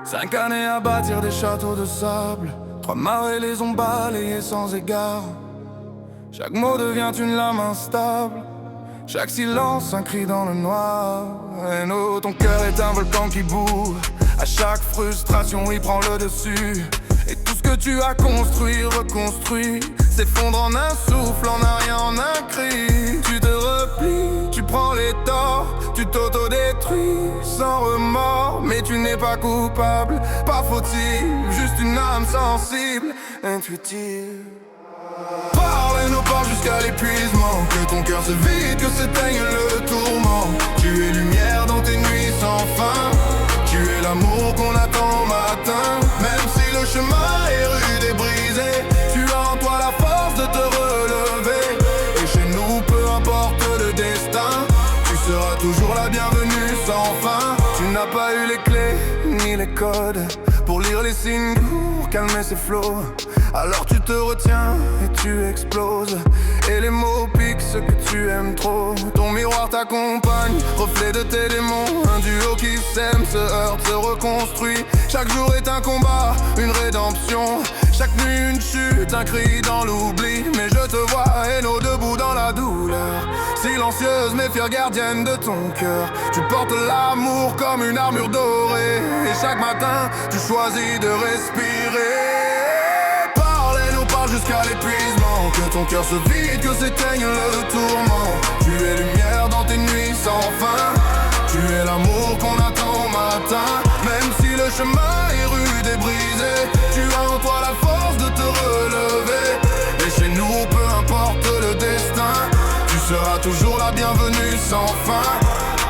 5 années à bâtir des châteaux de sable, 3 marées les ont balayés sans égard. Chaque mot devient une lame instable, chaque silence un cri dans le noir. Et non, ton cœur est un volcan qui bout. À chaque frustration il prend le dessus. Et tout ce que tu as construit, reconstruit, s'effondre en un souffle, en un rien, en un cri. Tu te replies, tu prends les torts, tu t'autodétruis sans remords. Mais tu n'es pas coupable, pas fautive, juste une âme sensible, intuitive. Parle et nous parle jusqu'à l'épuisement, que ton cœur se vide, que s'éteigne le tourment. Tu es lumière dans tes nuits sans fin, tu es l'amour qu'on attend au matin. Même si le chemin est rude et brisé, tu as en toi la force de te relever. Et chez nous, peu importe le destin, tu seras toujours la bienvenue sans fin. Tu n'as pas eu les clés ni les codes pour lire les signes, pour calmer ses flots. Alors tu te retiens et tu exploses, et les mots piquent ce que tu aimes trop. Ton miroir t'accompagne, reflet de tes démons. Un duo qui s'aime, se heurte, se reconstruit. Chaque jour est un combat, une rédemption. Chaque nuit une chute, un cri dans l'oubli. Mais je te vois, Hainaut, debout dans la douleur, silencieuse mais fière gardienne de ton cœur. Tu portes l'amour comme une armure dorée, et chaque matin tu choisis de respirer. Jusqu'à l'épuisement, que ton cœur se vide, que s'éteigne le tourment. Tu es lumière dans tes nuits sans fin, tu es l'amour qu'on attend au matin. Même si le chemin est rude et brisé, tu as en toi la force de te relever. Et chez nous, peu importe le destin, tu seras toujours la bienvenue sans fin.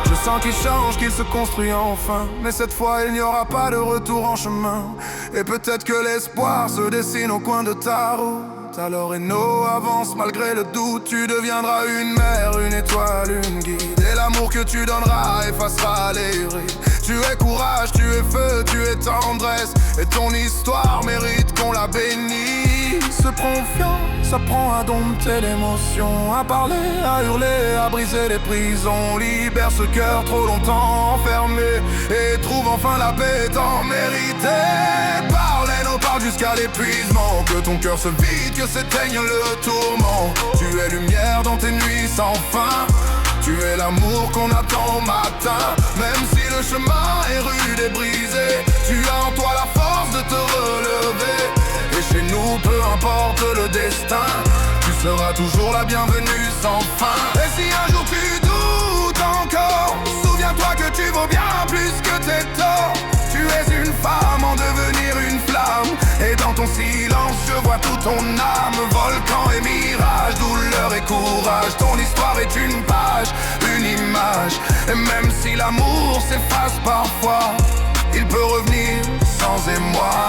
Je sens qu'il change, qu'il se construit enfin, mais cette fois il n'y aura pas de retour en chemin. Et peut-être que l'espoir se dessine au coin de ta route. Alors Hainaut, avance malgré le doute. Tu deviendras une mère, une étoile, une guide. Et l'amour que tu donneras effacera les rides. Tu es courage, tu es feu, tu es tendresse. Et ton histoire mérite qu'on la bénisse. Confiance, apprends à dompter l'émotion, à parler, à hurler, à briser les prisons. Libère ce cœur trop longtemps enfermé, et trouve enfin la paix tant méritée. Parle et nous parle jusqu'à l'épuisement, que ton cœur se vide, que s'éteigne le tourment. Tu es lumière dans tes nuits sans fin, tu es l'amour qu'on attend au matin. Même si le chemin est rude et brisé, tu as en toi la force de te relever. Et chez nous, peu importe le destin, tu seras toujours la bienvenue sans fin. Et si un jour tu doutes encore, souviens-toi que tu vaux bien plus que tes torts. Tu es une femme en devenir une flamme, et dans ton silence je vois toute ton âme. Volcan et mirage, douleur et courage, ton histoire est une page, une image. Et même si l'amour s'efface parfois, il peut revenir sans émoi.